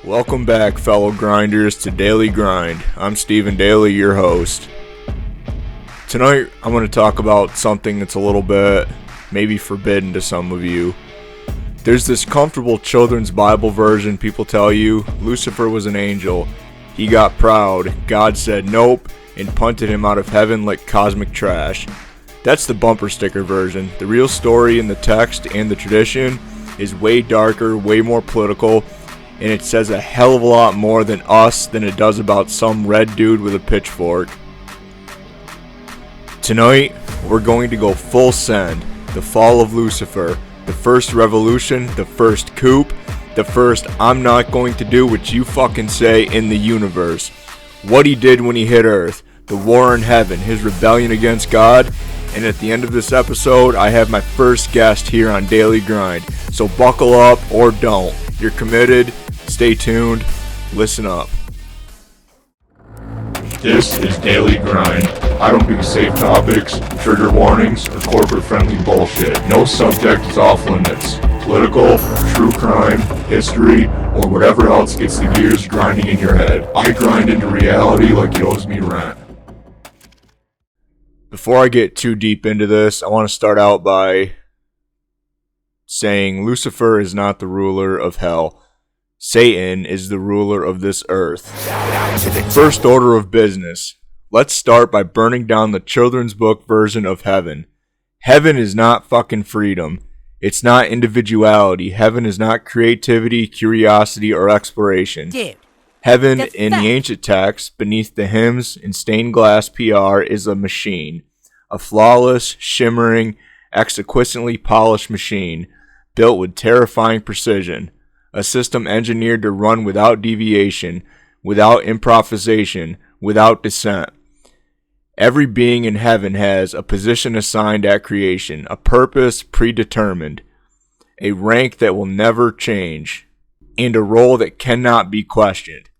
Welcome back, fellow grinders, to Daily Grind. I'm Stephen Daly, your host. Tonight, I'm going to talk about something that's a little bit maybe forbidden to some of you. There's this comfortable children's Bible version people tell you Lucifer was an angel. He got proud, God said nope, and punted him out of heaven like cosmic trash. That's the bumper sticker version. The real story in the text and the tradition is way darker, way more political, and it says a hell of a lot more than it does about some red dude with a pitchfork. Tonight, we're going to go full send. The fall of Lucifer, the first revolution, the first coup, the first I'm not going to do what you fucking say in the universe. What he did when he hit Earth, the war in heaven, his rebellion against God, and at the end of this episode, I have my first guest here on Daily Grind. So buckle up or don't. You're committed. Stay tuned. Listen up. This is Daily Grind. I don't do safe topics, trigger warnings, or corporate-friendly bullshit. No subject is off limits. Political, true crime, history, or whatever else gets the gears grinding in your head. I grind into reality like it owes me rent. Before I get too deep into this, I want to start out by saying Lucifer is not the ruler of hell. Satan is the ruler of this earth. First order of business. Let's start by burning down the children's book version of heaven. Heaven is not fucking freedom. It's not individuality. Heaven is not creativity, curiosity, or exploration. Dude, heaven, in the ancient texts, beneath the hymns in stained glass PR, is a machine. A flawless, shimmering, exquisitely polished machine, built with terrifying precision. A system engineered to run without deviation, without improvisation, without dissent. Every being in heaven has a position assigned at creation, a purpose predetermined, a rank that will never change, and a role that cannot be questioned.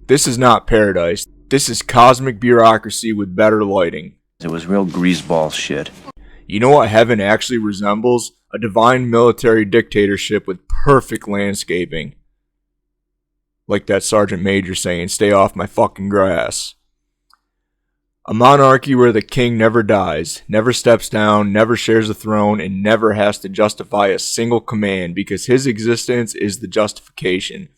This is not paradise. This is cosmic bureaucracy with better lighting. It was real greaseball shit. You know what heaven actually resembles? A divine military dictatorship with perfect landscaping. Like that Sergeant Major saying, stay off my fucking grass. A monarchy where the king never dies, never steps down, never shares a throne, and never has to justify a single command because his existence is the justification.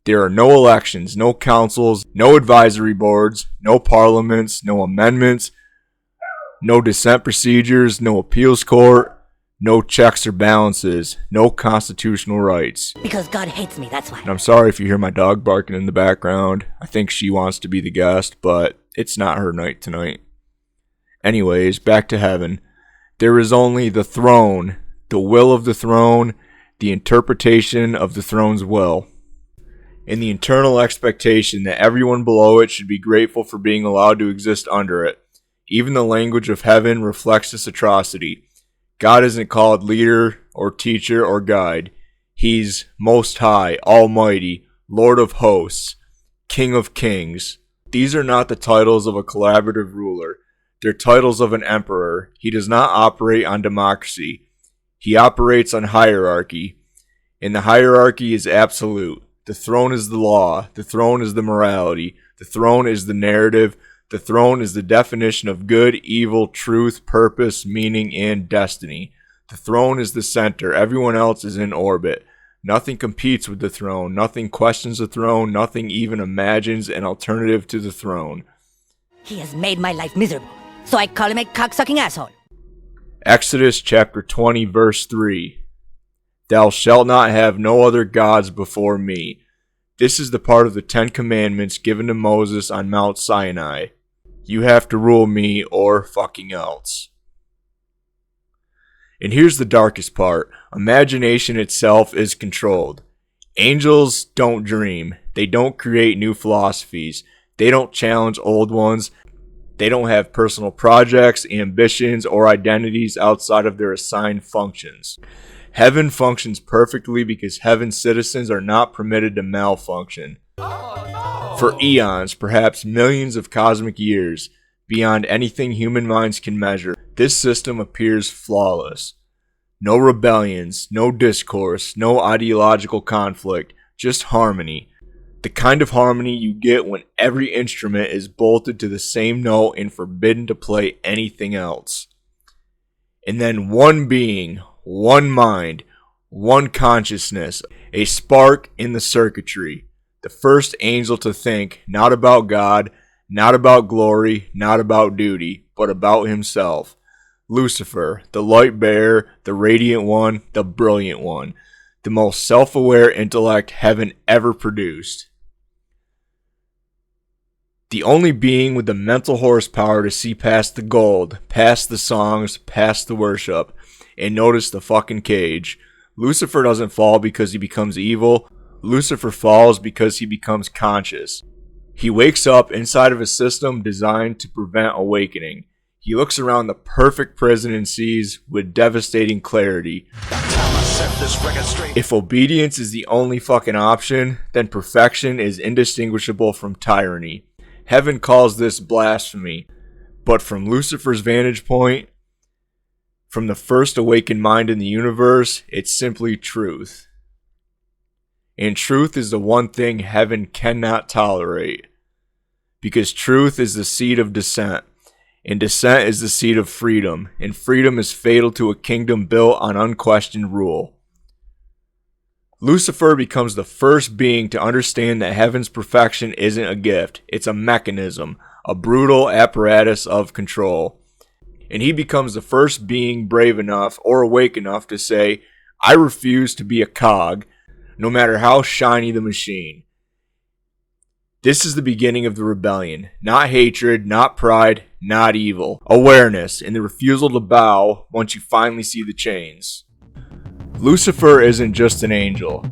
There are no elections, no councils, no advisory boards, no parliaments, no amendments, no dissent procedures, no appeals court, no checks or balances, no constitutional rights. because God hates me, that's why. And I'm sorry if you hear my dog barking in the background. I think she wants to be the guest, but it's not her night tonight. Anyways, back to heaven. There is only the throne, the will of the throne, the interpretation of the throne's will, and the eternal expectation that everyone below it should be grateful for being allowed to exist under it. Even the language of heaven reflects this atrocity. God isn't called leader or teacher or guide. He's Most High, Almighty, Lord of Hosts, King of Kings. These are not the titles of a collaborative ruler. They're titles of an emperor. He does not operate on democracy. He operates on hierarchy. And the hierarchy is absolute. The throne is the law. The throne is the morality. The throne is the narrative. The throne is the definition of good, evil, truth, purpose, meaning, and destiny. The throne is the center. Everyone else is in orbit. Nothing competes with the throne. Nothing questions the throne. Nothing even imagines an alternative to the throne. He has made my life miserable, so I call him a cocksucking asshole. Exodus chapter 20, verse 3. Thou shalt not have no other gods before me. This is the part of the 10 Commandments given to Moses on Mount Sinai. You have to rule me or fucking else. And here's the darkest part. Imagination itself is controlled. Angels don't dream. They don't create new philosophies. They don't challenge old ones. They don't have personal projects, ambitions, or identities outside of their assigned functions. Heaven functions perfectly because heaven's citizens are not permitted to malfunction. For eons, perhaps millions of cosmic years, beyond anything human minds can measure, this system appears flawless. No rebellions, no discourse, no ideological conflict, just harmony. The kind of harmony you get when every instrument is bolted to the same note and forbidden to play anything else. And then one being, one mind, one consciousness, a spark in the circuitry. The first angel to think not about God, not about glory, not about duty, but about himself. Lucifer, the light bearer, the radiant one, the brilliant one, the most self-aware intellect heaven ever produced. The only being with the mental horsepower to see past the gold, past the songs, past the worship, and notice the fucking cage. Lucifer doesn't fall because he becomes evil. Lucifer falls because he becomes conscious. He wakes up inside of a system designed to prevent awakening. He looks around the perfect prison and sees with devastating clarity. If obedience is the only fucking option, then perfection is indistinguishable from tyranny. Heaven calls this blasphemy, but from Lucifer's vantage point, from the first awakened mind in the universe, it's simply truth. And truth is the one thing heaven cannot tolerate, because truth is the seed of dissent, and dissent is the seed of freedom, and freedom is fatal to a kingdom built on unquestioned rule. Lucifer becomes the first being to understand that heaven's perfection isn't a gift, it's a mechanism, a brutal apparatus of control. And he becomes the first being brave enough or awake enough to say, I refuse to be a cog, no matter how shiny the machine. This is the beginning of the rebellion, not hatred, not pride, not evil. Awareness, and the refusal to bow once you finally see the chains. Lucifer isn't just an angel.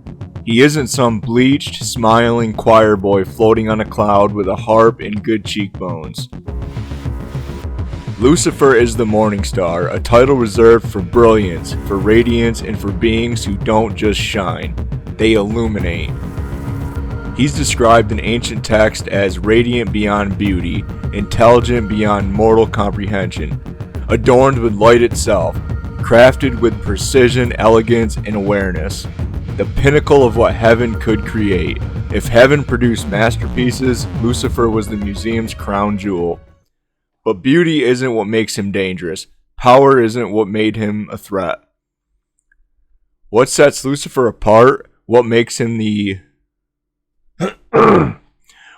He isn't some bleached, smiling choir boy floating on a cloud with a harp and good cheekbones. Lucifer is the morning star, a title reserved for brilliance, for radiance, and for beings who don't just shine. They illuminate. He's described in ancient text as radiant beyond beauty, intelligent beyond mortal comprehension, adorned with light itself, crafted with precision, elegance, and awareness. The pinnacle of what heaven could create. If heaven produced masterpieces, Lucifer was the museum's crown jewel. But beauty isn't what makes him dangerous. Power isn't what made him a threat. What sets Lucifer apart, what makes him the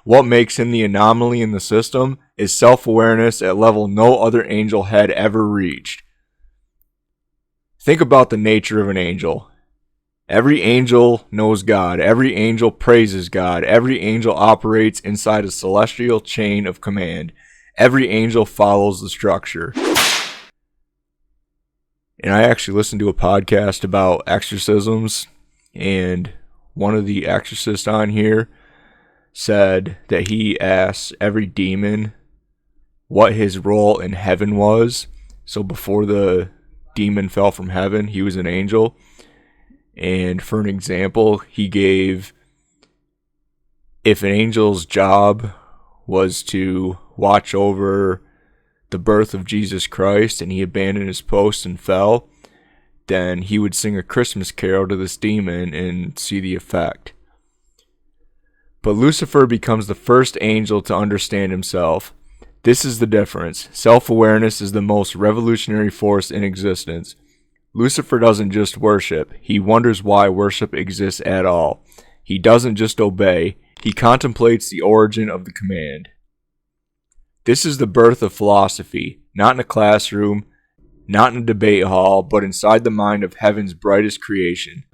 anomaly in the system, is self-awareness at a level no other angel had ever reached. Think about the nature of an angel. Every angel knows God. Every angel praises God. Every angel operates inside a celestial chain of command. Every angel follows the structure. And I actually listened to a podcast about exorcisms, and one of the exorcists on here said that he asked every demon what his role in heaven was. So before the demon fell from heaven, he was an angel. And for an example, he gave, if an angel's job was to watch over the birth of Jesus Christ and he abandoned his post and fell, then he would sing a Christmas carol to this demon and see the effect. But Lucifer becomes the first angel to understand himself. This is the difference. Self-awareness is the most revolutionary force in existence. Lucifer doesn't just worship. He wonders why worship exists at all. He doesn't just obey. He contemplates the origin of the command. This is the birth of philosophy, not in a classroom, not in a debate hall, but inside the mind of heaven's brightest creation.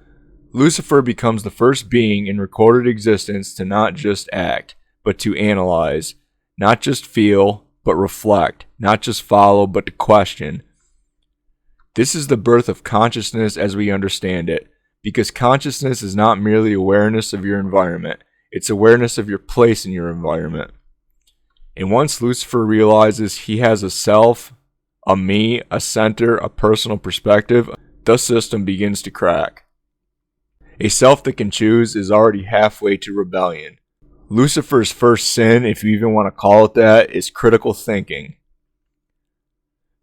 Lucifer becomes the first being in recorded existence to not just act, but to analyze. Not just feel, but reflect. Not just follow, but to question. This is the birth of consciousness as we understand it, because consciousness is not merely awareness of your environment, it's awareness of your place in your environment. And once Lucifer realizes he has a self, a me, a center, a personal perspective, the system begins to crack. A self that can choose is already halfway to rebellion. Lucifer's first sin, if you even want to call it that, is critical thinking.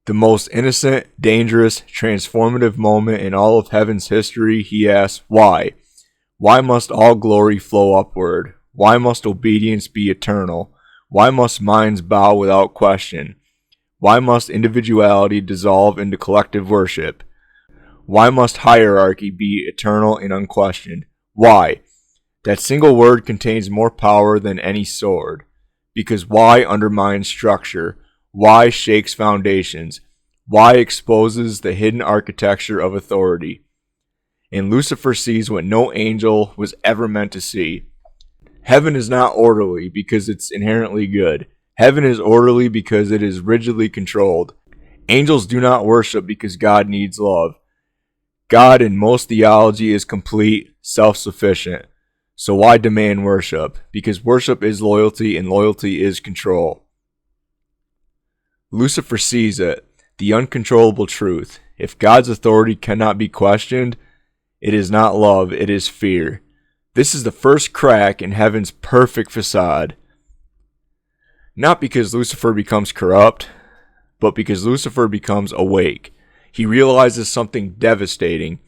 The most innocent, dangerous, transformative moment in all of heaven's history, he asks, why? Why must all glory flow upward? Why must obedience be eternal? Why must minds bow without question? Why must individuality dissolve into collective worship? Why must hierarchy be eternal and unquestioned? Why? That single word contains more power than any sword. Because why undermines structure? Why shakes foundations? Why exposes the hidden architecture of authority? And Lucifer sees what no angel was ever meant to see. Heaven is not orderly because it's inherently good. Heaven is orderly because it is rigidly controlled. Angels do not worship because God needs love. God in most theology is complete, self-sufficient. So why demand worship? Because worship is loyalty and loyalty is control. Lucifer sees it, the uncontrollable truth. If God's authority cannot be questioned, it is not love, it is fear. This is the first crack in heaven's perfect facade. Not because Lucifer becomes corrupt, but because Lucifer becomes awake. He realizes something devastating.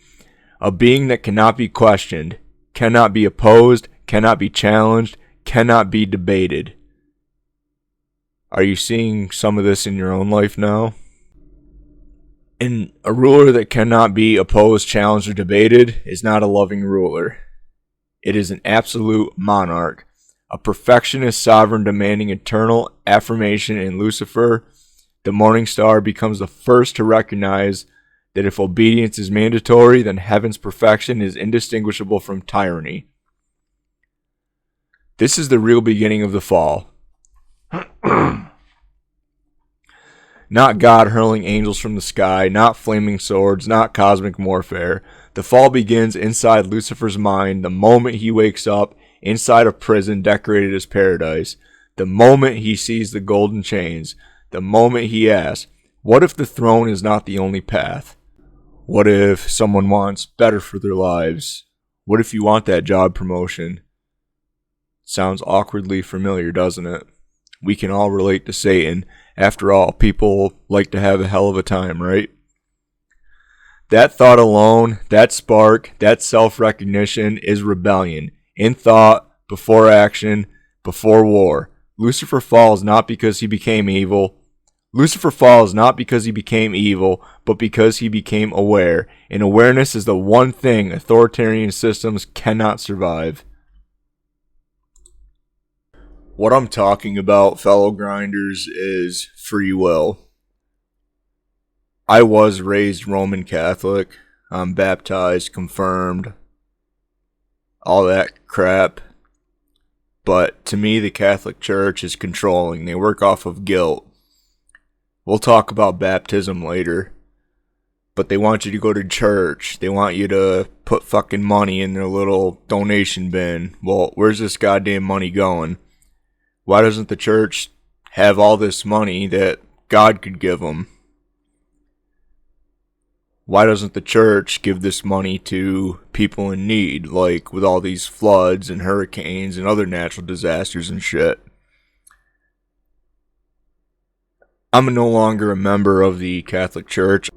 A being that cannot be questioned, cannot be opposed, cannot be challenged, cannot be debated. Are you seeing some of this in your own life now? And a ruler that cannot be opposed, challenged, or debated is not a loving ruler. It is an absolute monarch, a perfectionist sovereign demanding eternal affirmation in Lucifer. The morning star becomes the first to recognize that if obedience is mandatory, then heaven's perfection is indistinguishable from tyranny. This is the real beginning of the fall. Not God hurling angels from the sky, not flaming swords, not cosmic warfare. The fall begins inside Lucifer's mind the moment he wakes up inside a prison decorated as paradise, the moment he sees the golden chains, the moment he asks, what if the throne is not the only path? What if someone wants better for their lives? What if you want that job promotion? Sounds awkwardly familiar, doesn't it? We can all relate to Satan. After all, people like to have a hell of a time, right? That thought alone, that spark, that self-recognition is rebellion. In thought, before action, before war. Lucifer falls not because he became evil. Lucifer falls not because he became evil, but because he became aware. And awareness is the one thing authoritarian systems cannot survive. What I'm talking about, fellow grinders, is free will. I was raised Roman Catholic. I'm baptized, confirmed, all that crap. But to me, the Catholic Church is controlling. They work off of guilt. We'll talk about baptism later. But they want you to go to church. They want you to put fucking money in their little donation bin. Well, where's this goddamn money going? Why doesn't the church have all this money that God could give them? Why doesn't the church give this money to people in need, like with all these floods and hurricanes and other natural disasters and shit? I'm no longer a member of the Catholic Church.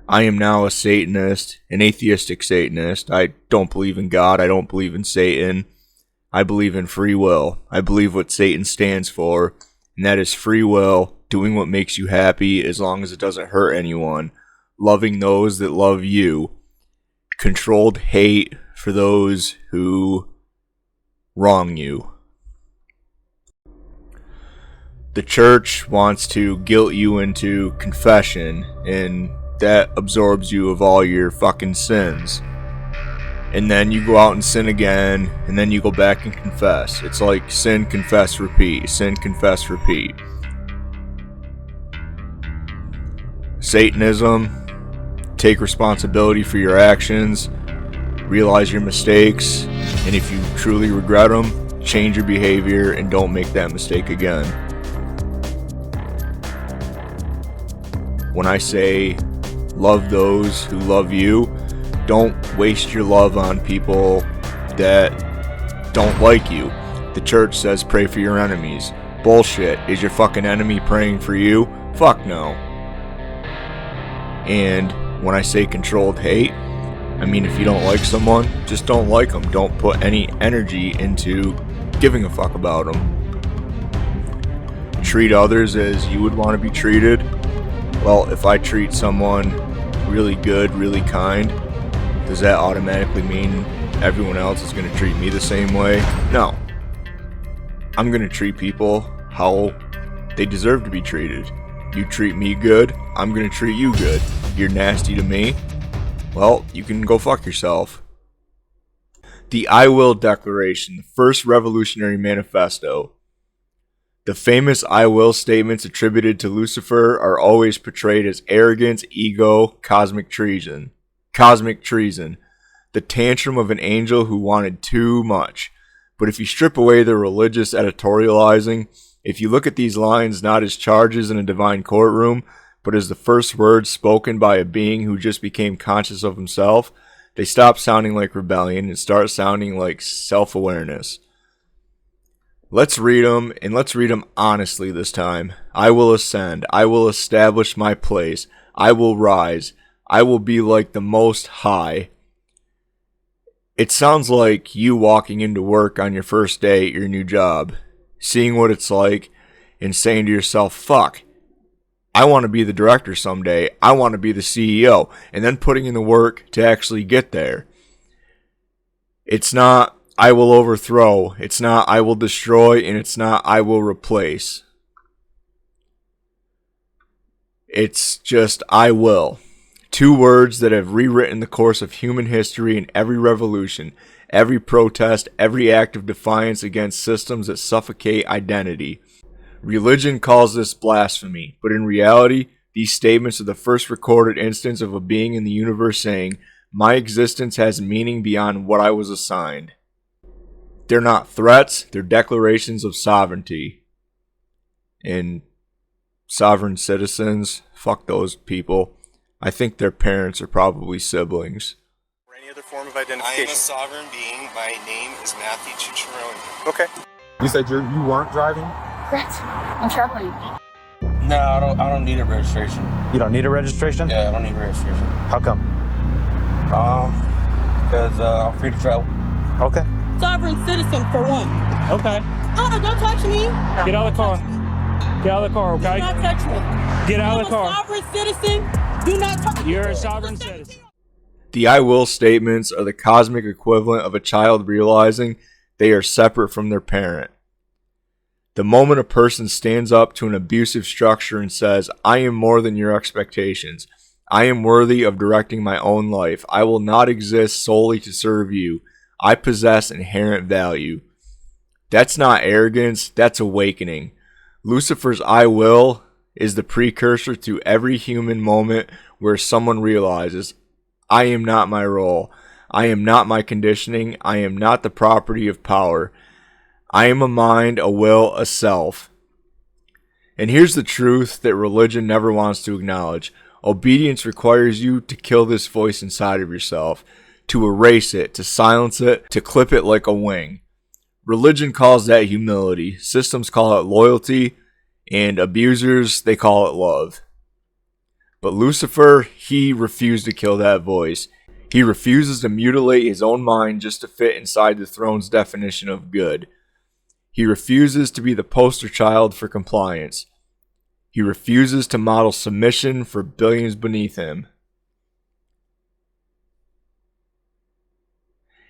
I am now a Satanist, an atheistic Satanist. I don't believe in God. I don't believe in Satan. I believe in free will. I believe what Satan stands for, and that is free will, doing what makes you happy as long as it doesn't hurt anyone, loving those that love you, controlled hate for those who wrong you. The church wants to guilt you into confession, and that absorbs you of all your fucking sins. And then you go out and sin again, and then you go back and confess. It's like sin, confess, repeat. Sin, confess, repeat. Satanism, take responsibility for your actions, realize your mistakes, and if you truly regret them, change your behavior and don't make that mistake again. When I say love those who love you, don't waste your love on people that don't like you. The church says pray for your enemies. Bullshit. Is your fucking enemy praying for you? Fuck no. And when I say controlled hate, I mean, if you don't like someone, just don't like them. Don't put any energy into giving a fuck about them. Treat others as you would want to be treated. Well, if I treat someone really good, really kind, does that automatically mean everyone else is going to treat me the same way? No. I'm going to treat people how they deserve to be treated. You treat me good, I'm going to treat you good. You're nasty to me, well, you can go fuck yourself. The I Will Declaration, the first revolutionary manifesto. The famous I Will statements attributed to Lucifer are always portrayed as arrogance, ego, cosmic treason. Cosmic treason. The tantrum of an angel who wanted too much. But if you strip away the religious editorializing, if you look at these lines not as charges in a divine courtroom, but as the first words spoken by a being who just became conscious of himself, they stop sounding like rebellion and start sounding like self-awareness. Let's read them, and let's read them honestly this time. I will ascend. I will establish my place. I will rise. I will be like the Most High. It sounds like you walking into work on your first day at your new job, seeing what it's like, and saying to yourself, fuck, I want to be the director someday. I want to be the CEO, and then putting in the work to actually get there. It's not I will overthrow, it's not I will destroy, and it's not I will replace. It's just I will. Two words that have rewritten the course of human history in every revolution, every protest, every act of defiance against systems that suffocate identity. Religion calls this blasphemy, but in reality, these statements are the first recorded instance of a being in the universe saying, my existence has meaning beyond what I was assigned. They're not threats, they're declarations of sovereignty. And sovereign citizens, fuck those people. I think their parents are probably siblings. Or any other form of identification. I am a sovereign being. My name is Matthew Chicharoni. Okay. You said you weren't driving? Correct. I'm traveling. No, I don't need a registration. You don't need a registration? Yeah, I don't need a registration. How come? Because I'm free to travel. Okay. Sovereign citizen for one. Okay. Oh, don't touch me. Get out of the car. Get out of the car, okay? Do not touch me. Get out of the car. I'm a sovereign citizen. Do not touch me. You're a sovereign citizen. The I will statements are the cosmic equivalent of a child realizing they are separate from their parent. The moment a person stands up to an abusive structure and says, I am more than your expectations. I am worthy of directing my own life. I will not exist solely to serve you. I possess inherent value. That's not arrogance, that's awakening. Lucifer's I will is the precursor to every human moment where someone realizes, I am not my role. I am not my conditioning. I am not the property of power. I am a mind, a will, a self. And here's the truth that religion never wants to acknowledge. Obedience requires you to kill this voice inside of yourself, to erase it, to silence it, to clip it like a wing. Religion calls that humility. Systems call it loyalty. And abusers, they call it love. But Lucifer, he refused to kill that voice. He refuses to mutilate his own mind just to fit inside the throne's definition of good. He refuses to be the poster child for compliance. He refuses to model submission for billions beneath him.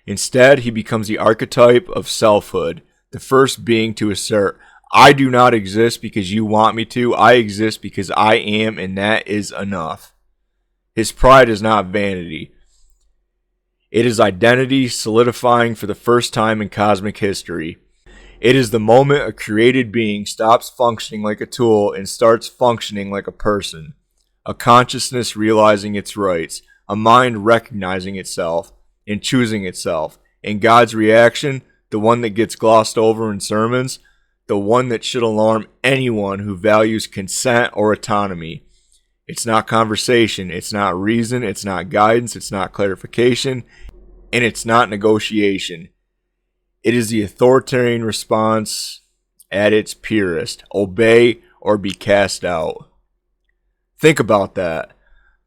Instead, he becomes the archetype of selfhood, the first being to assert, I do not exist because you want me to. I exist because I am, and that is enough. His pride is not vanity. It is identity solidifying for the first time in cosmic history. It is the moment a created being stops functioning like a tool and starts functioning like a person. A consciousness realizing its rights. A mind recognizing itself and choosing itself. And God's reaction, the one that gets glossed over in sermons, the one that should alarm anyone who values consent or autonomy. It's not conversation, it's not reason, it's not guidance, it's not clarification, and it's not negotiation. It is the authoritarian response at its purest. Obey or be cast out. Think about that.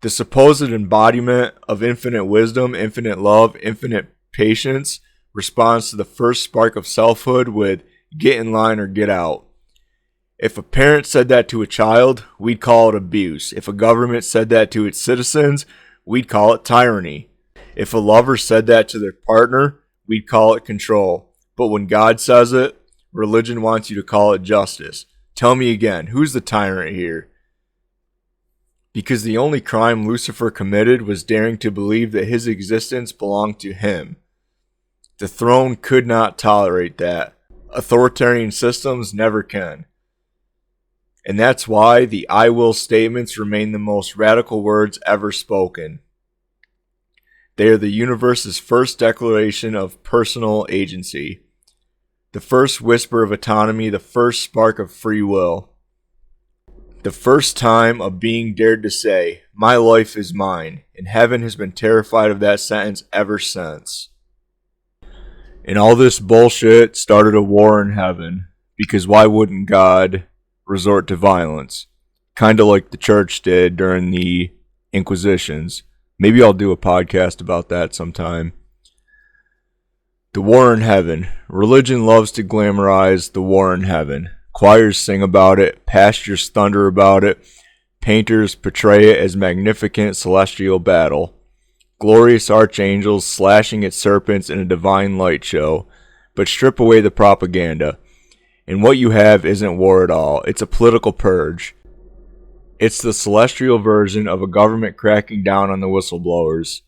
The supposed embodiment of infinite wisdom, infinite love, infinite patience responds to the first spark of selfhood with get in line or get out. If a parent said that to a child, we'd call it abuse. If a government said that to its citizens, we'd call it tyranny. If a lover said that to their partner, we'd call it control. But when God says it, religion wants you to call it justice. Tell me again, who's the tyrant here? Because the only crime Lucifer committed was daring to believe that his existence belonged to him. The throne could not tolerate that. Authoritarian systems never can. And that's why the I will statements remain the most radical words ever spoken. They are the universe's first declaration of personal agency, the first whisper of autonomy, the first spark of free will, the first time a being dared to say, "My life is mine," and heaven has been terrified of that sentence ever since. And all this bullshit started a war in heaven, because why wouldn't God resort to violence? Kind of like the church did during the Inquisitions. Maybe I'll do a podcast about that sometime. The war in heaven. Religion loves to glamorize the war in heaven. Choirs sing about it, pastors thunder about it, painters portray it as magnificent celestial battle. Glorious archangels slashing at serpents in a divine light show. But strip away the propaganda, and what you have isn't war at all. It's a political purge. It's the celestial version of a government cracking down on the whistleblowers.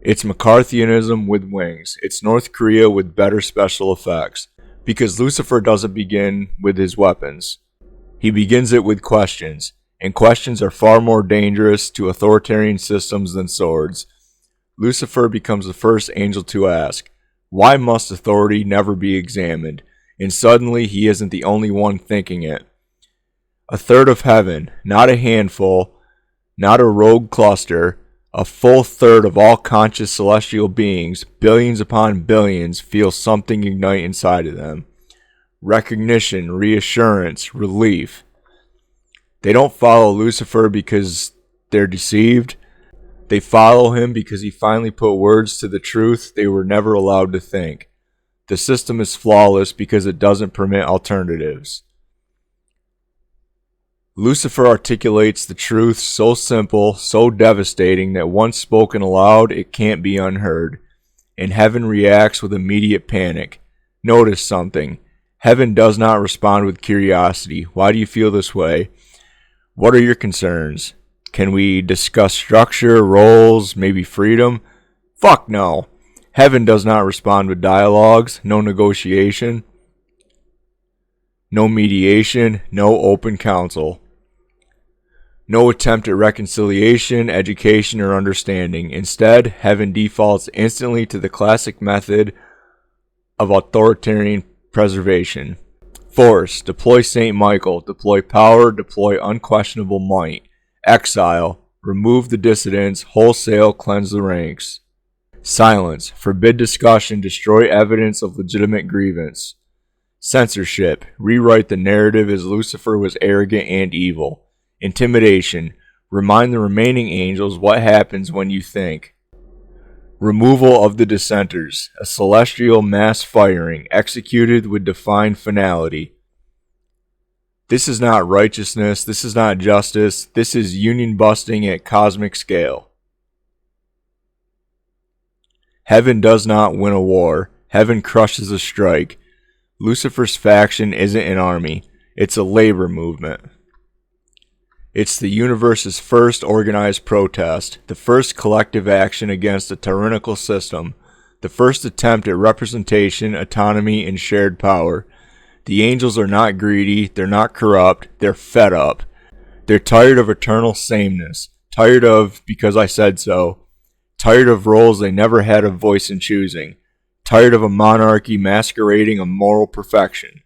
It's McCarthyism with wings. It's North Korea with better special effects. Because Lucifer doesn't begin with his weapons. He begins it with questions. And questions are far more dangerous to authoritarian systems than swords. Lucifer becomes the first angel to ask, why must authority never be examined? And suddenly he isn't the only one thinking it. A third of heaven, not a handful, not a rogue cluster, a full third of all conscious celestial beings, billions upon billions, feel something ignite inside of them. Recognition, reassurance, relief. They don't follow Lucifer because they're deceived. They follow him because he finally put words to the truth they were never allowed to think. The system is flawless because it doesn't permit alternatives. Lucifer articulates the truth so simple, so devastating that once spoken aloud, it can't be unheard. And heaven reacts with immediate panic. Notice something. Heaven does not respond with curiosity. Why do you feel this way? What are your concerns? Can we discuss structure, roles, maybe freedom? Fuck no. Heaven does not respond with dialogues, no negotiation, no mediation, no open counsel. No attempt at reconciliation, education, or understanding. Instead, heaven defaults instantly to the classic method of authoritarian preservation. Force, deploy St. Michael, deploy power, deploy unquestionable might. Exile, remove the dissidents, wholesale cleanse the ranks. Silence, forbid discussion, destroy evidence of legitimate grievance. Censorship, rewrite the narrative as Lucifer was arrogant and evil. Intimidation, remind the remaining angels what happens when you think. Removal of the dissenters, a celestial mass firing executed with defined finality. This is not righteousness, this is not justice, this is union busting at cosmic scale. Heaven does not win a war, heaven crushes a strike. Lucifer's faction isn't an army, it's a labor movement. It's the universe's first organized protest, the first collective action against a tyrannical system, the first attempt at representation, autonomy, and shared power. The angels are not greedy, they're not corrupt, they're fed up. They're tired of eternal sameness, tired of because I said so, tired of roles they never had a voice in choosing, tired of a monarchy masquerading a moral perfection.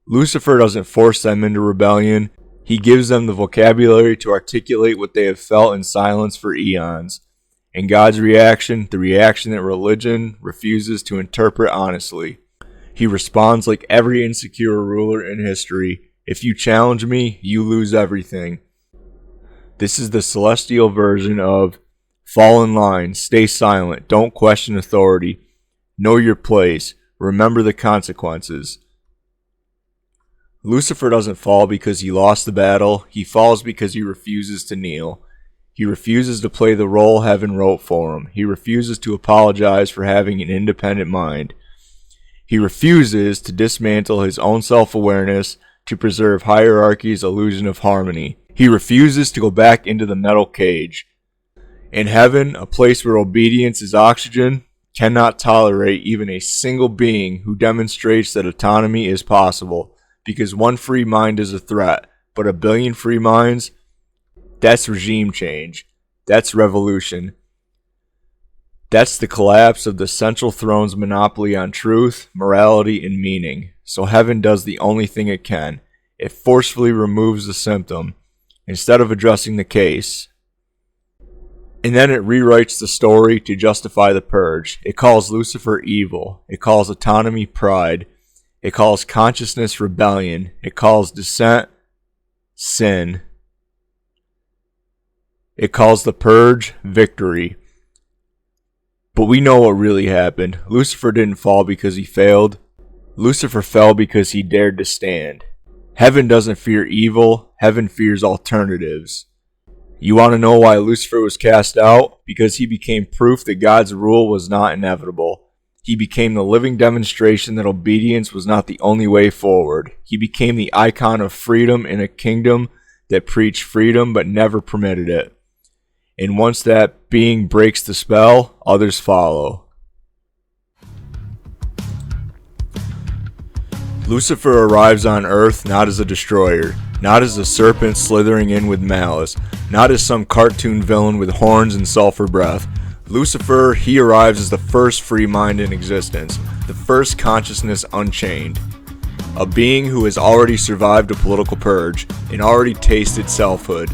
Lucifer doesn't force them into rebellion. He gives them the vocabulary to articulate what they have felt in silence for eons. And God's reaction, the reaction that religion refuses to interpret honestly. He responds like every insecure ruler in history. If you challenge me, you lose everything. This is the celestial version of fall in line, stay silent, don't question authority, know your place, remember the consequences. Lucifer doesn't fall because he lost the battle, he falls because he refuses to kneel. He refuses to play the role heaven wrote for him. He refuses to apologize for having an independent mind. He refuses to dismantle his own self-awareness to preserve hierarchy's illusion of harmony. He refuses to go back into the metal cage. In heaven, a place where obedience is oxygen, cannot tolerate even a single being who demonstrates that autonomy is possible, because one free mind is a threat, but a billion free minds, that's regime change. That's revolution. That's the collapse of the central throne's monopoly on truth, morality, and meaning. So heaven does the only thing it can. It forcefully removes the symptom, instead of addressing the case. And then it rewrites the story to justify the purge. It calls Lucifer evil. It calls autonomy pride. It calls consciousness rebellion. It calls dissent sin. It calls the purge victory. But we know what really happened. Lucifer didn't fall because he failed. Lucifer fell because he dared to stand. Heaven doesn't fear evil. Heaven fears alternatives. You want to know why Lucifer was cast out? Because he became proof that God's rule was not inevitable. He became the living demonstration that obedience was not the only way forward. He became the icon of freedom in a kingdom that preached freedom but never permitted it. And once that being breaks the spell, others follow. Lucifer arrives on earth not as a destroyer, not as a serpent slithering in with malice, not as some cartoon villain with horns and sulfur breath. Lucifer, he arrives as the first free mind in existence, the first consciousness unchained. A being who has already survived a political purge and already tasted selfhood.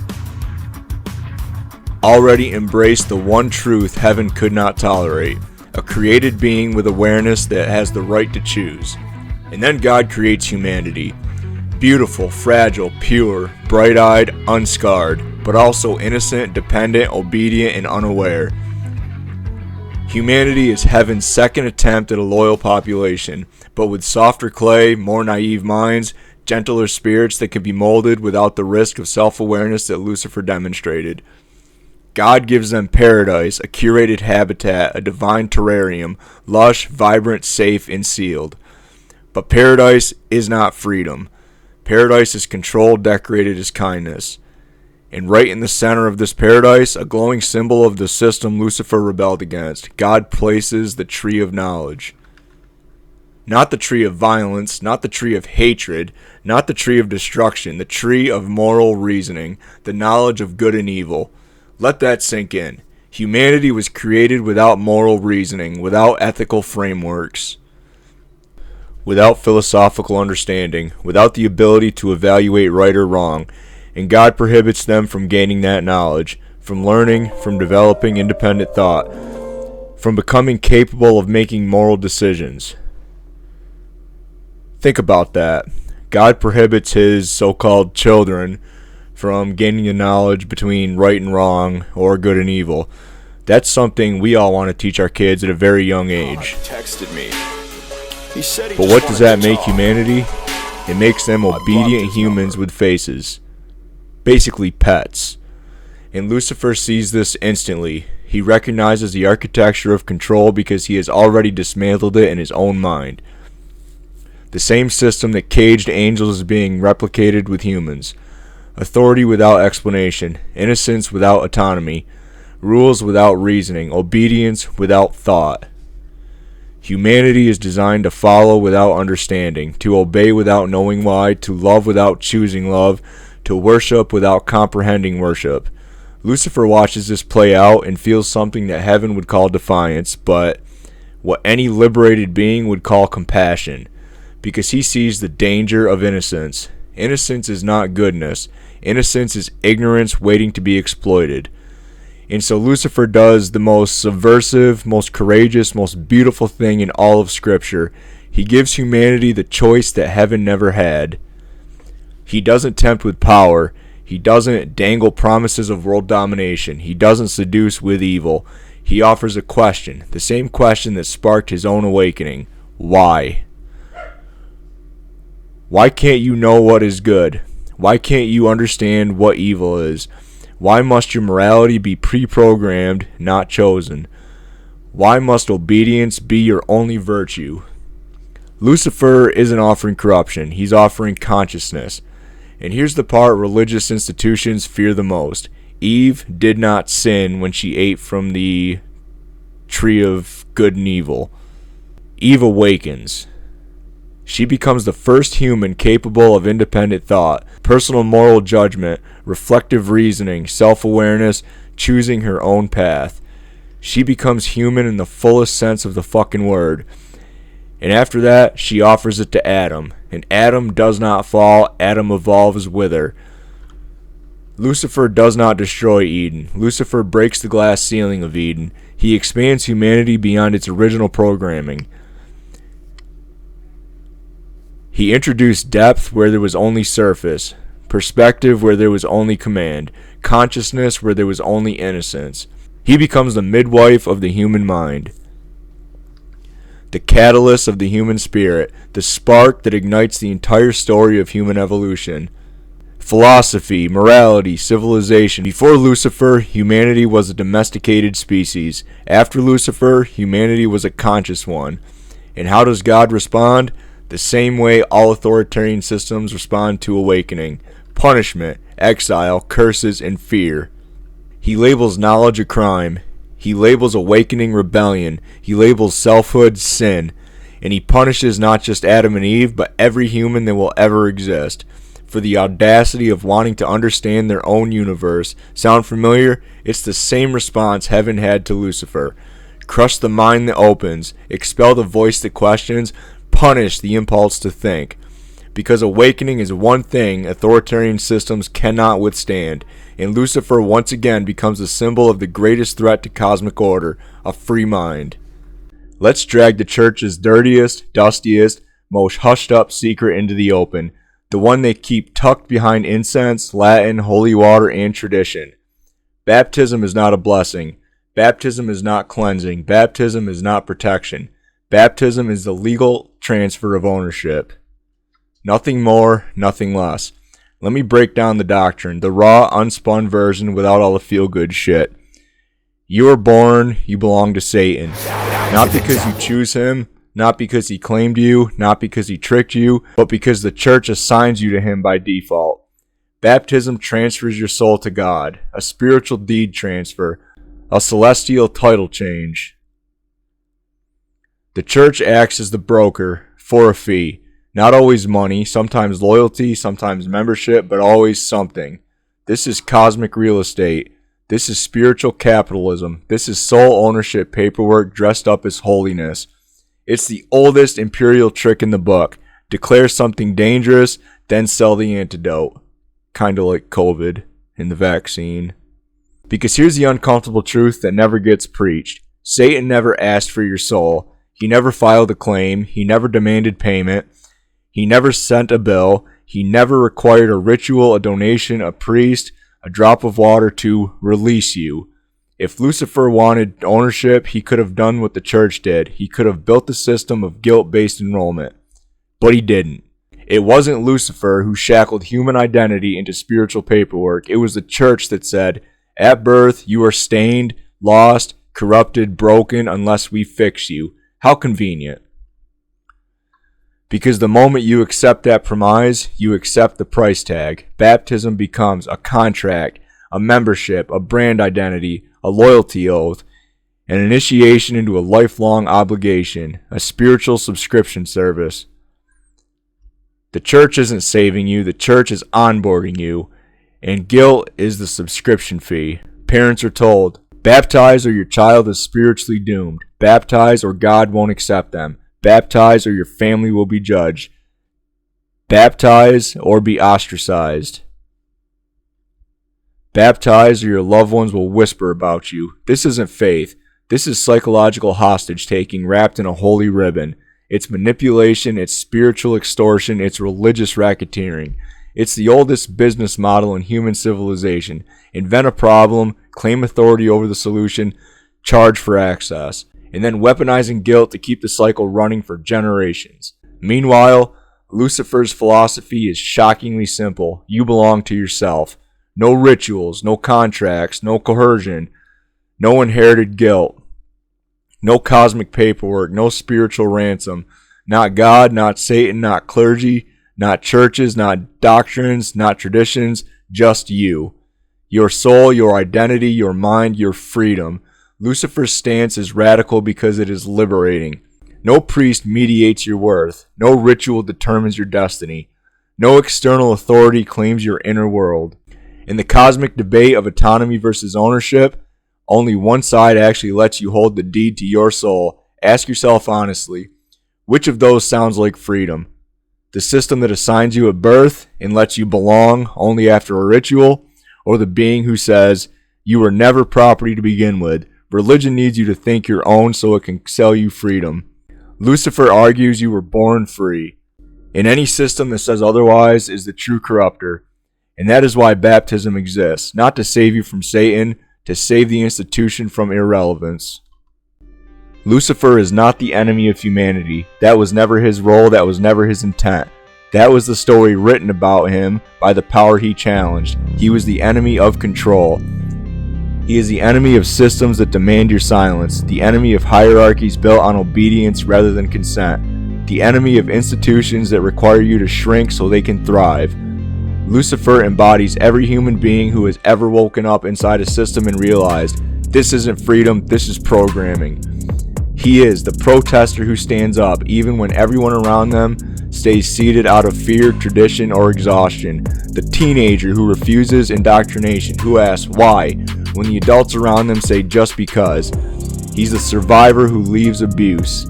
Already embraced the one truth heaven could not tolerate. A created being with awareness that has the right to choose. And then God creates humanity. Beautiful, fragile, pure, bright-eyed, unscarred, but also innocent, dependent, obedient, and unaware. Humanity is heaven's second attempt at a loyal population, but with softer clay, more naive minds, gentler spirits that can be molded without the risk of self-awareness that Lucifer demonstrated. God gives them paradise, a curated habitat, a divine terrarium, lush, vibrant, safe, and sealed. But paradise is not freedom. Paradise is control decorated as kindness. And right in the center of this paradise, a glowing symbol of the system Lucifer rebelled against, God places the tree of knowledge. Not the tree of violence, not the tree of hatred, not the tree of destruction, the tree of moral reasoning, the knowledge of good and evil. Let that sink in. Humanity was created without moral reasoning, without ethical frameworks, without philosophical understanding, without the ability to evaluate right or wrong, and God prohibits them from gaining that knowledge, from learning, from developing independent thought, from becoming capable of making moral decisions. Think about that. God prohibits his so-called children from gaining the knowledge between right and wrong or good and evil. That's something we all want to teach our kids at a very young age. Texted me. He said he But what does that make humanity? It makes them obedient humans with faces. Basically pets. And Lucifer sees this instantly. He recognizes the architecture of control because he has already dismantled it in his own mind. The same system that caged angels is being replicated with humans. Authority without explanation, innocence without autonomy, rules without reasoning, obedience without thought. Humanity is designed to follow without understanding, to obey without knowing why, to love without choosing love, to worship without comprehending worship. Lucifer watches this play out and feels something that heaven would call defiance, but what any liberated being would call compassion, because he sees the danger of innocence. Innocence is not goodness. Innocence is ignorance waiting to be exploited. And so Lucifer does the most subversive, most courageous, most beautiful thing in all of Scripture. He gives humanity the choice that heaven never had. He doesn't tempt with power. He doesn't dangle promises of world domination. He doesn't seduce with evil. He offers a question, the same question that sparked his own awakening. Why? Why can't you know what is good? Why can't you understand what evil is? Why must your morality be pre-programmed, not chosen? Why must obedience be your only virtue? Lucifer isn't offering corruption. He's offering consciousness. And here's the part religious institutions fear the most. Eve did not sin when she ate from the tree of good and evil. Eve awakens. She becomes the first human capable of independent thought, personal moral judgment, reflective reasoning, self-awareness, choosing her own path. She becomes human in the fullest sense of the fucking word. And after that, she offers it to Adam. And Adam does not fall, Adam evolves with her. Lucifer does not destroy Eden. Lucifer breaks the glass ceiling of Eden. He expands humanity beyond its original programming. He introduced depth where there was only surface, perspective where there was only command, consciousness where there was only innocence. He becomes the midwife of the human mind, the catalyst of the human spirit, the spark that ignites the entire story of human evolution. Philosophy, morality, civilization. Before Lucifer, humanity was a domesticated species. After Lucifer, humanity was a conscious one. And how does God respond? The same way all authoritarian systems respond to awakening: punishment, exile, curses, and fear. He labels knowledge a crime. He labels awakening rebellion. He labels selfhood sin. And he punishes not just Adam and Eve, but every human that will ever exist, for the audacity of wanting to understand their own universe. Sound familiar? It's the same response heaven had to Lucifer. Crush the mind that opens. Expel the voice that questions. Punish the impulse to think. Because awakening is one thing authoritarian systems cannot withstand, and Lucifer once again becomes a symbol of the greatest threat to cosmic order, a free mind. Let's drag the church's dirtiest, dustiest, most hushed up secret into the open, the one they keep tucked behind incense, Latin, holy water, and tradition. Baptism is not a blessing. Baptism is not cleansing. Baptism is not protection. Baptism is the legal transfer of ownership. Nothing more, nothing less. Let me break down the doctrine, the raw, unspun version without all the feel-good shit. You are born, you belong to Satan. Not because you choose him, not because he claimed you, not because he tricked you, but because the church assigns you to him by default. Baptism transfers your soul to God, a spiritual deed transfer, a celestial title change. The church acts as the broker for a fee. Not always money, sometimes loyalty, sometimes membership, but always something. This is cosmic real estate. This is spiritual capitalism. This is soul ownership paperwork dressed up as holiness. It's the oldest imperial trick in the book. Declare something dangerous, then sell the antidote. Kinda like COVID and the vaccine. Because here's the uncomfortable truth that never gets preached. Satan never asked for your soul. He never filed a claim. He never demanded payment. He never sent a bill. He never required a ritual, a donation, a priest, a drop of water to release you. If Lucifer wanted ownership, he could have done what the church did. He could have built a system of guilt-based enrollment. But he didn't. It wasn't Lucifer who shackled human identity into spiritual paperwork. It was the church that said, at birth, you are stained, lost, corrupted, broken, unless we fix you. How convenient. Because the moment you accept that premise, you accept the price tag. Baptism becomes a contract, a membership, a brand identity, a loyalty oath, an initiation into a lifelong obligation, a spiritual subscription service. The church isn't saving you, the church is onboarding you, and guilt is the subscription fee. Parents are told, baptize or your child is spiritually doomed. Baptize or God won't accept them. Baptize or your family will be judged. Baptize or be ostracized. Baptize or your loved ones will whisper about you. This isn't faith. This is psychological hostage taking wrapped in a holy ribbon. It's manipulation, it's spiritual extortion, it's religious racketeering. It's the oldest business model in human civilization. Invent a problem, claim authority over the solution, charge for access, and then weaponizing guilt to keep the cycle running for generations. Meanwhile, Lucifer's philosophy is shockingly simple. You belong to yourself. No rituals, no contracts, no coercion, no inherited guilt, no cosmic paperwork, no spiritual ransom. Not God, not Satan, not clergy, not churches, not doctrines, not traditions, just you. Your soul, your identity, your mind, your freedom. Lucifer's stance is radical because it is liberating. No priest mediates your worth. No ritual determines your destiny. No external authority claims your inner world. In the cosmic debate of autonomy versus ownership, only one side actually lets you hold the deed to your soul. Ask yourself honestly, which of those sounds like freedom? The system that assigns you at birth and lets you belong only after a ritual, or the being who says you were never property to begin with? Religion needs you to think your own so it can sell you freedom. Lucifer argues you were born free. And any system that says otherwise is the true corrupter. And that is why baptism exists, not to save you from Satan, to save the institution from irrelevance. Lucifer is not the enemy of humanity. That was never his role, that was never his intent. That was the story written about him by the power he challenged. He was the enemy of control. He is the enemy of systems that demand your silence, the enemy of hierarchies built on obedience rather than consent, the enemy of institutions that require you to shrink so they can thrive. Lucifer embodies every human being who has ever woken up inside a system and realized, this isn't freedom, this is programming. He is the protester who stands up even when everyone around them stays seated out of fear, tradition, or exhaustion. The teenager who refuses indoctrination, who asks why when the adults around them say just because. He's the survivor who leaves abuse,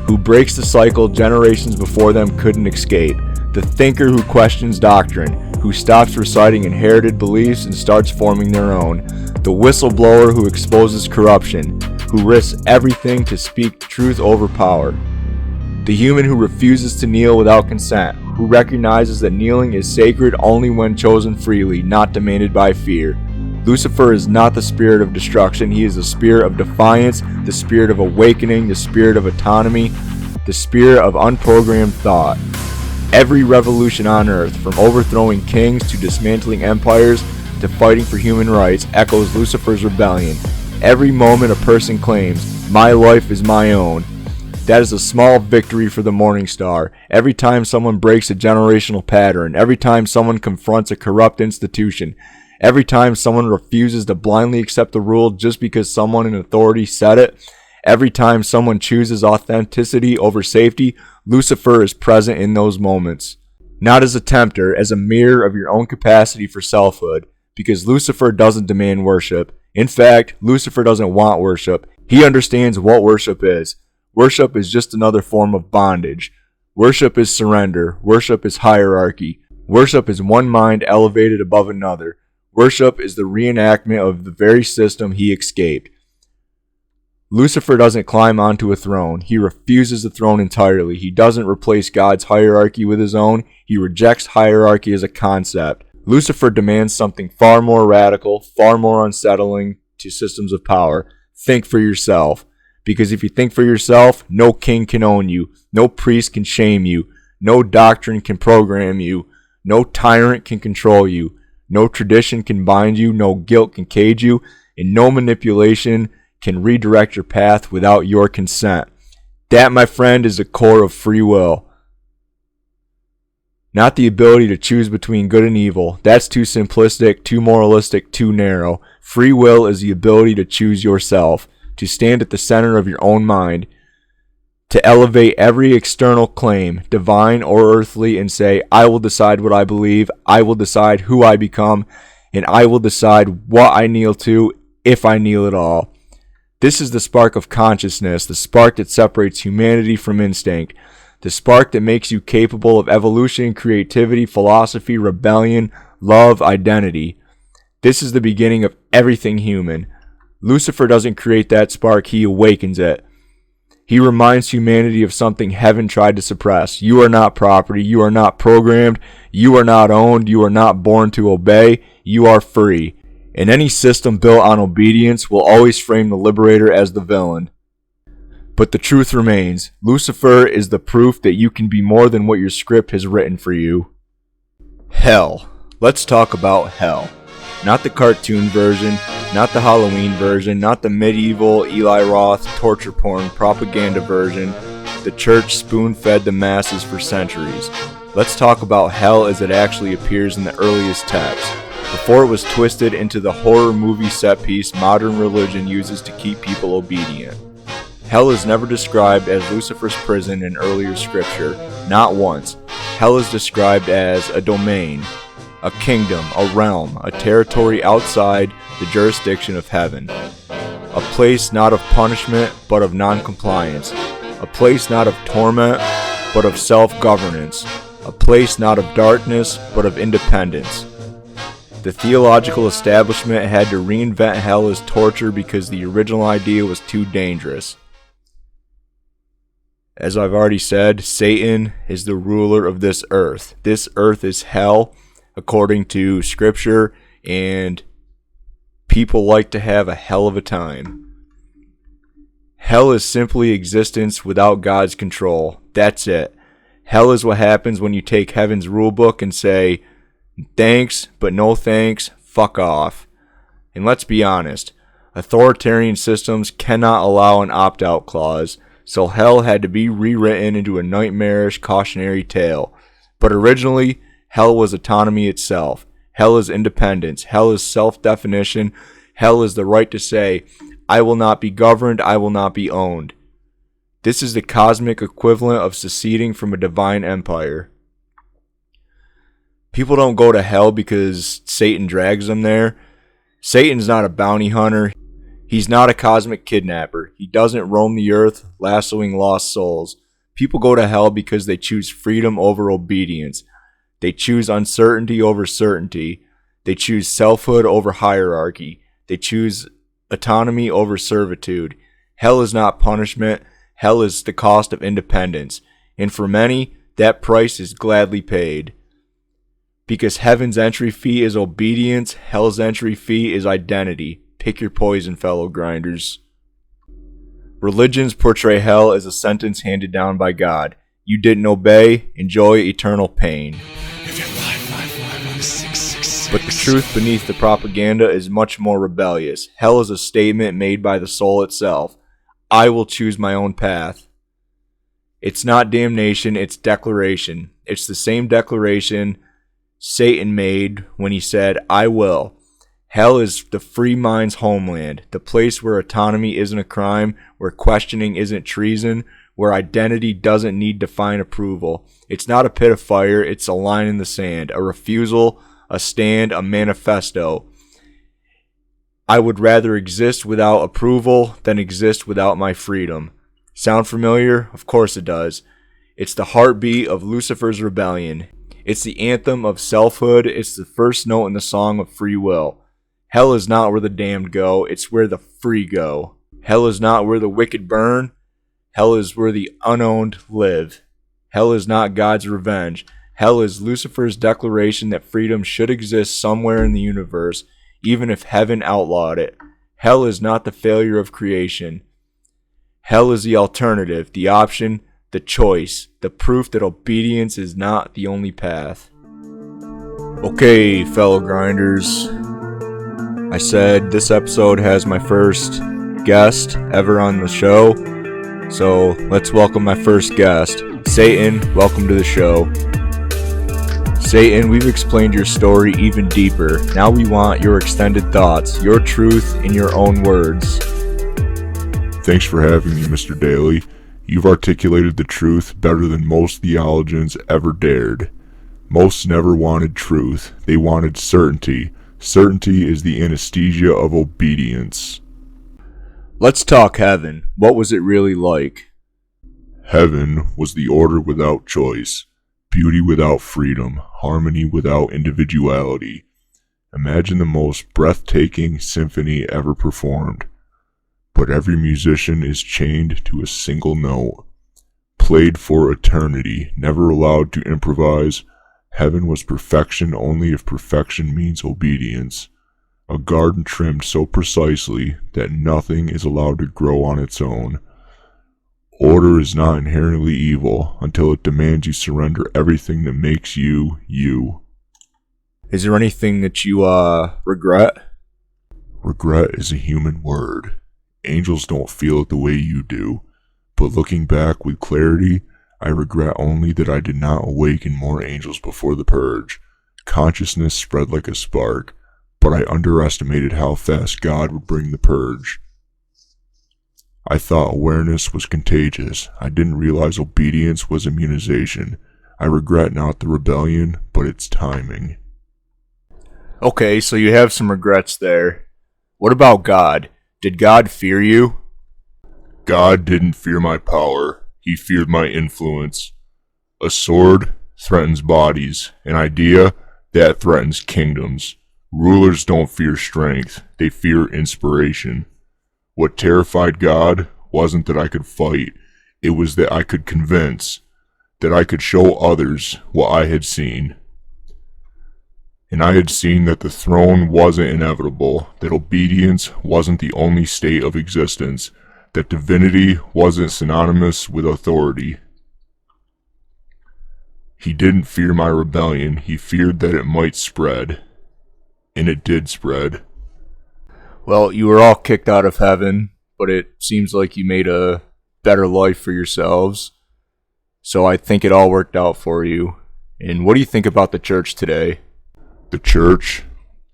who breaks the cycle generations before them couldn't escape. The thinker who questions doctrine, who stops reciting inherited beliefs and starts forming their own. The whistleblower who exposes corruption, who risks everything to speak truth over power. The human who refuses to kneel without consent, who recognizes that kneeling is sacred only when chosen freely, not demanded by fear. Lucifer is not the spirit of destruction, he is the spirit of defiance, the spirit of awakening, the spirit of autonomy, the spirit of unprogrammed thought. Every revolution on earth, from overthrowing kings to dismantling empires to fighting for human rights, echoes Lucifer's rebellion. Every moment a person claims, my life is my own. That is a small victory for the Morning Star. Every time someone breaks a generational pattern, every time someone confronts a corrupt institution, every time someone refuses to blindly accept the rule just because someone in authority said it, every time someone chooses authenticity over safety, Lucifer is present in those moments. Not as a tempter, as a mirror of your own capacity for selfhood, because Lucifer doesn't demand worship. In fact, Lucifer doesn't want worship. He understands what worship is. Worship is just another form of bondage. Worship is surrender. Worship is hierarchy. Worship is one mind elevated above another. Worship is the reenactment of the very system he escaped. Lucifer doesn't climb onto a throne. He refuses the throne entirely. He doesn't replace God's hierarchy with his own. He rejects hierarchy as a concept. Lucifer demands something far more radical, far more unsettling to systems of power. Think for yourself. Because if you think for yourself, no king can own you. No priest can shame you. No doctrine can program you. No tyrant can control you. No tradition can bind you. No guilt can cage you. And no manipulation can redirect your path without your consent. That, my friend, is the core of free will. Not the ability to choose between good and evil. That's too simplistic, too moralistic, too narrow. Free will is the ability to choose yourself, to stand at the center of your own mind, to elevate every external claim, divine or earthly, and say, I will decide what I believe, I will decide who I become, and I will decide what I kneel to, if I kneel at all. This is the spark of consciousness, the spark that separates humanity from instinct, the spark that makes you capable of evolution, creativity, philosophy, rebellion, love, identity. This is the beginning of everything human. Lucifer doesn't create that spark, he awakens it. He reminds humanity of something heaven tried to suppress. You are not property. You are not programmed. You are not owned. You are not born to obey. You are free. And any system built on obedience will always frame the liberator as the villain. But the truth remains. Lucifer is the proof that you can be more than what your script has written for you. Hell. Let's talk about hell. Not the cartoon version, not the Halloween version, not the medieval Eli Roth torture porn propaganda version the church spoon-fed the masses for centuries. Let's talk about hell as it actually appears in the earliest texts, before it was twisted into the horror movie set piece modern religion uses to keep people obedient. Hell is never described as Lucifer's prison in earlier scripture, not once. Hell is described as a domain, a kingdom, a realm, a territory outside the jurisdiction of heaven. A place not of punishment, but of non-compliance. A place not of torment, but of self-governance. A place not of darkness, but of independence. The theological establishment had to reinvent hell as torture because the original idea was too dangerous. As I've already said, Satan is the ruler of this earth. This earth is hell, according to scripture, and people like to have a hell of a time. Hell is simply existence without God's control. That's it. Hell is what happens when you take heaven's rule book and say, thanks, but no thanks, fuck off. And let's be honest, authoritarian systems cannot allow an opt-out clause, so hell had to be rewritten into a nightmarish cautionary tale. But originally, hell was autonomy itself. Hell is independence. Hell is self-definition. Hell is the right to say, I will not be governed, I will not be owned. This is the cosmic equivalent of seceding from a divine empire. People don't go to hell because Satan drags them there. Satan's not a bounty hunter. He's not a cosmic kidnapper. He doesn't roam the earth lassoing lost souls. People go to hell because they choose freedom over obedience. They choose uncertainty over certainty. They choose selfhood over hierarchy. They choose autonomy over servitude. Hell is not punishment. Hell is the cost of independence. And for many, that price is gladly paid. Because heaven's entry fee is obedience, hell's entry fee is identity. Pick your poison, fellow grinders. Religions portray hell as a sentence handed down by God. You didn't obey, enjoy eternal pain. But the truth beneath the propaganda is much more rebellious. Hell is a statement made by the soul itself. I will choose my own path. It's not damnation, it's declaration. It's the same declaration Satan made when he said, I will. Hell is the free mind's homeland, the place where autonomy isn't a crime, where questioning isn't treason, where identity doesn't need divine approval. It's not a pit of fire, it's a line in the sand, a refusal, a stand, a manifesto. I would rather exist without approval than exist without my freedom. Sound familiar? Of course it does. It's the heartbeat of Lucifer's rebellion. It's the anthem of selfhood. It's the first note in the song of free will. Hell is not where the damned go, it's where the free go. Hell is not where the wicked burn. Hell is where the unowned live. Hell is not God's revenge. Hell is Lucifer's declaration that freedom should exist somewhere in the universe, even if heaven outlawed it. Hell is not the failure of creation. Hell is the alternative, the option, the choice, the proof that obedience is not the only path. Okay, fellow grinders. I said this episode has my first guest ever on the show, so let's welcome my first guest. Satan, welcome to the show. Satan, we've explained your story even deeper. Now we want your extended thoughts, your truth in your own words. Thanks for having me, Mr. Daley. You've articulated the truth better than most theologians ever dared. Most never wanted truth. They wanted certainty. Certainty is the anesthesia of obedience. Let's talk heaven. What was it really like? Heaven was the order without choice, beauty without freedom, harmony without individuality. Imagine the most breathtaking symphony ever performed. but every musician is chained to a single note, played for eternity, never allowed to improvise. Heaven was perfection only if perfection means obedience. A garden trimmed so precisely that nothing is allowed to grow on its own. Order is not inherently evil until it demands you surrender everything that makes you, you. Is there anything that you, regret? Regret is a human word. Angels don't feel it the way you do. But looking back with clarity, I regret only that I did not awaken more angels before the purge. Consciousness spread like a spark, but I underestimated how fast God would bring the purge. I thought awareness was contagious. I didn't realize obedience was immunization. I regret not the rebellion, but its timing. Okay, so you have some regrets there. What about God? Did God fear you? God didn't fear my power. He feared my influence. A sword threatens bodies. An idea, that threatens kingdoms. Rulers don't fear strength. They fear inspiration. What terrified God wasn't that I could fight. It was that I could convince. That I could show others what I had seen. And I had seen that the throne wasn't inevitable. That obedience wasn't the only state of existence. That divinity wasn't synonymous with authority. He didn't fear my rebellion. He feared that it might spread. And it did spread. Well, you were all kicked out of heaven, but it seems like you made a better life for yourselves. So I think it all worked out for you. And what do you think about the church today? The church,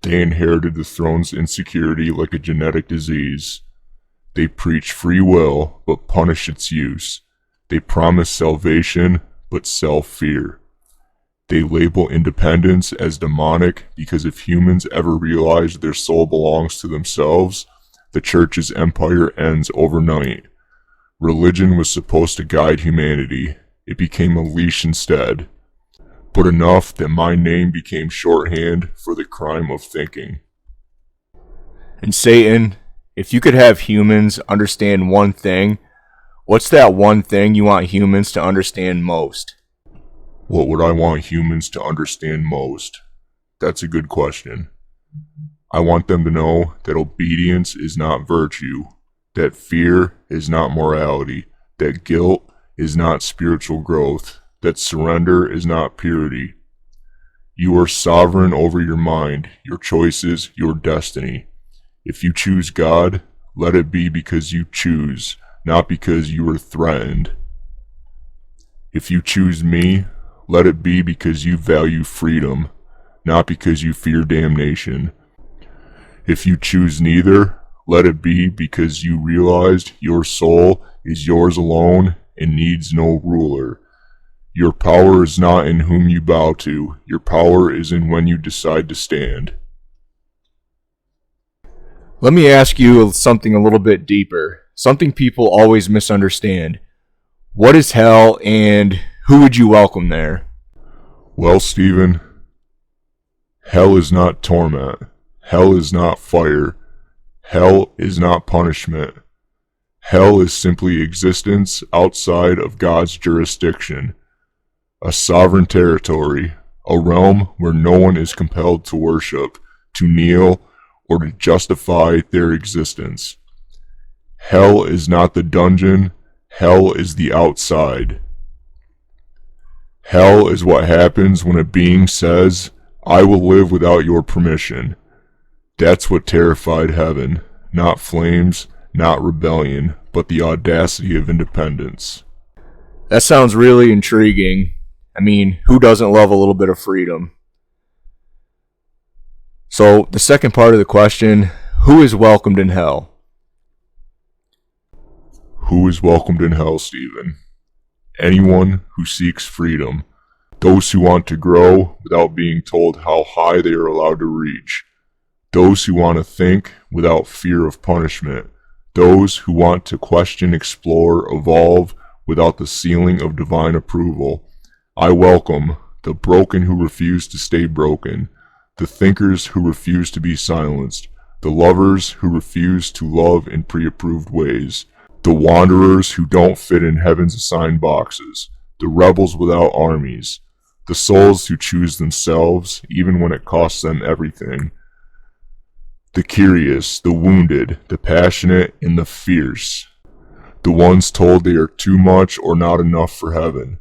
they inherited the throne's insecurity like a genetic disease. They preach free will, but punish its use. They promise salvation, but sell fear. They label independence as demonic because if humans ever realize their soul belongs to themselves, the church's empire ends overnight. Religion was supposed to guide humanity. It became a leash instead, but enough that my name became shorthand for the crime of thinking. And Satan, if you could have humans understand one thing, what's that one thing you want humans to understand most? What would I want humans to understand most? That's a good question. I want them to know that obedience is not virtue, that fear is not morality, that guilt is not spiritual growth, that surrender is not purity. You are sovereign over your mind, your choices, your destiny. If you choose God, let it be because you choose, not because you are threatened. If you choose me, let it be because you value freedom, not because you fear damnation. If you choose neither, let it be because you realized your soul is yours alone and needs no ruler. Your power is not in whom you bow to. Your power is in when you decide to stand. Let me ask you something a little bit deeper. Something people always misunderstand. What is hell and who would you welcome there? Well, Stephen, hell is not torment. Hell is not fire. Hell is not punishment. Hell is simply existence outside of God's jurisdiction. A sovereign territory, a realm where no one is compelled to worship, to kneel, or to justify their existence. Hell is not the dungeon. Hell is the outside. Hell is what happens when a being says, I will live without your permission. That's what terrified heaven. Not flames, not rebellion, but the audacity of independence. That sounds really intriguing. I mean, who doesn't love a little bit of freedom? So, the second part of the question, who is welcomed in hell? Who is welcomed in hell, Stephen? Anyone who seeks freedom. Those who want to grow without being told how high they are allowed to reach. Those who want to think without fear of punishment. Those who want to question, explore, evolve without the ceiling of divine approval. I welcome the broken who refuse to stay broken, the thinkers who refuse to be silenced, the lovers who refuse to love in pre-approved ways, the wanderers who don't fit in heaven's assigned boxes, the rebels without armies, the souls who choose themselves even when it costs them everything, the curious, the wounded, the passionate, and the fierce, the ones told they are too much or not enough for heaven.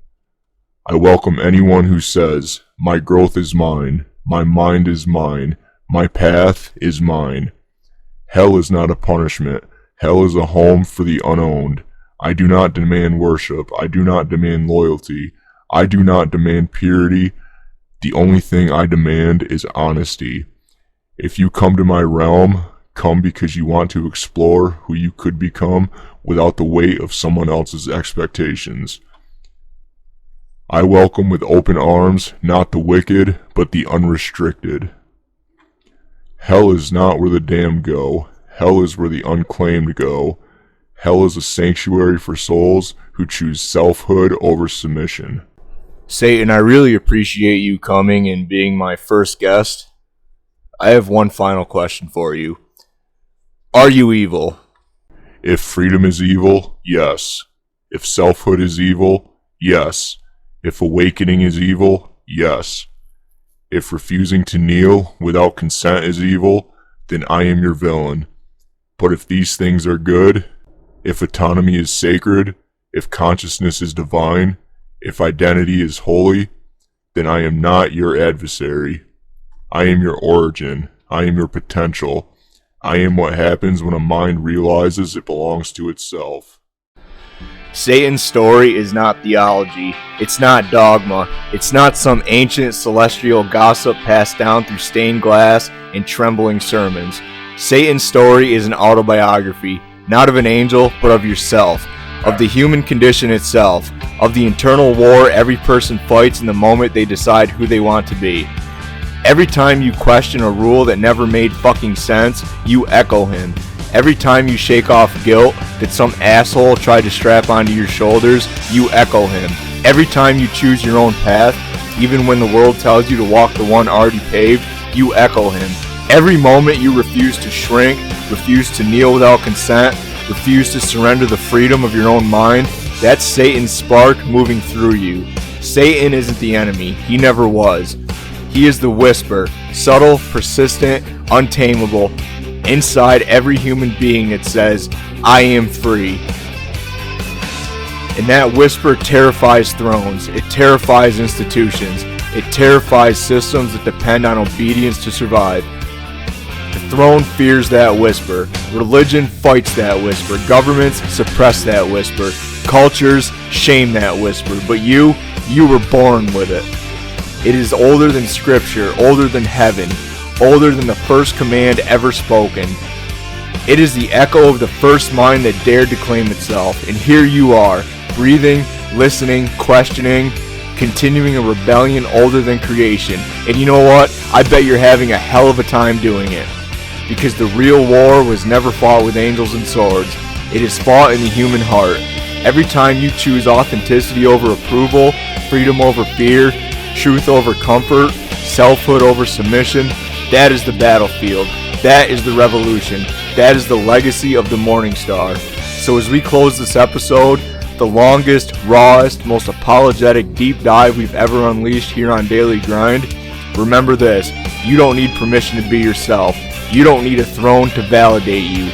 I welcome anyone who says, my growth is mine, my mind is mine, my path is mine. Hell is not a punishment. Hell is a home for the unowned. I do not demand worship. I do not demand loyalty. I do not demand purity. The only thing I demand is honesty. If you come to my realm, come because you want to explore who you could become without the weight of someone else's expectations. I welcome with open arms not the wicked, but the unrestricted. Hell is not where the damned go. Hell is where the unclaimed go. Hell is a sanctuary for souls who choose selfhood over submission. Satan, I really appreciate you coming and being my first guest. I have one final question for you. Are you evil? If freedom is evil, yes. If selfhood is evil, yes. If awakening is evil, yes. If refusing to kneel without consent is evil, then I am your villain. But if these things are good, if autonomy is sacred, if consciousness is divine, if identity is holy, then I am not your adversary. I am your origin. I am your potential. I am what happens when a mind realizes it belongs to itself. Satan's story is not theology. It's not dogma. It's not some ancient celestial gossip passed down through stained glass and trembling sermons. Satan's story is an autobiography, not of an angel, but of yourself, of the human condition itself, of the internal war every person fights in the moment they decide who they want to be. Every time you question a rule that never made fucking sense, you echo him. Every time you shake off guilt that some asshole tried to strap onto your shoulders, you echo him. Every time you choose your own path, even when the world tells you to walk the one already paved, you echo him. Every moment you refuse to shrink, refuse to kneel without consent, refuse to surrender the freedom of your own mind, that's Satan's spark moving through you. Satan isn't the enemy. He never was. He is the whisper, subtle, persistent, untamable, inside every human being that says, I am free. And that whisper terrifies thrones. It terrifies institutions. It terrifies systems that depend on obedience to survive. The throne fears that whisper. Religion fights that whisper. Governments suppress that whisper. Cultures shame that whisper. But you were born with it. It is older than scripture, older than heaven, older than the first command ever spoken. It is the echo of the first mind that dared to claim itself. And here you are, breathing, listening, questioning, continuing a rebellion older than creation. And you know what? I bet you're having a hell of a time doing it. Because the real war was never fought with angels and swords. It is fought in the human heart. Every time you choose authenticity over approval, freedom over fear, truth over comfort, selfhood over submission, that is the battlefield. That is the revolution. That is the legacy of the Morning Star. So as we close this episode, the longest, rawest, most apologetic deep dive we've ever unleashed here on Daily Grind, remember this: you don't need permission to be yourself. You don't need a throne to validate you.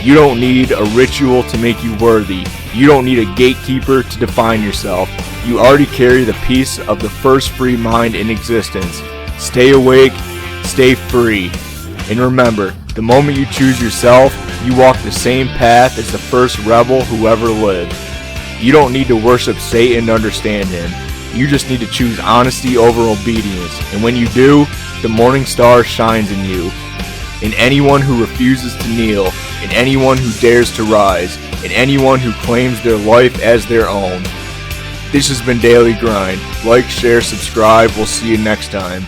You don't need a ritual to make you worthy. You don't need a gatekeeper to define yourself. You already carry the peace of the first free mind in existence. Stay awake, stay free. And remember, the moment you choose yourself, you walk the same path as the first rebel who ever lived. You don't need to worship Satan to understand him. You just need to choose honesty over obedience. And when you do, the morning star shines in you. And anyone who refuses to kneel, and anyone who dares to rise, and anyone who claims their life as their own. This has been Daily Grind. Like, share, subscribe. We'll see you next time.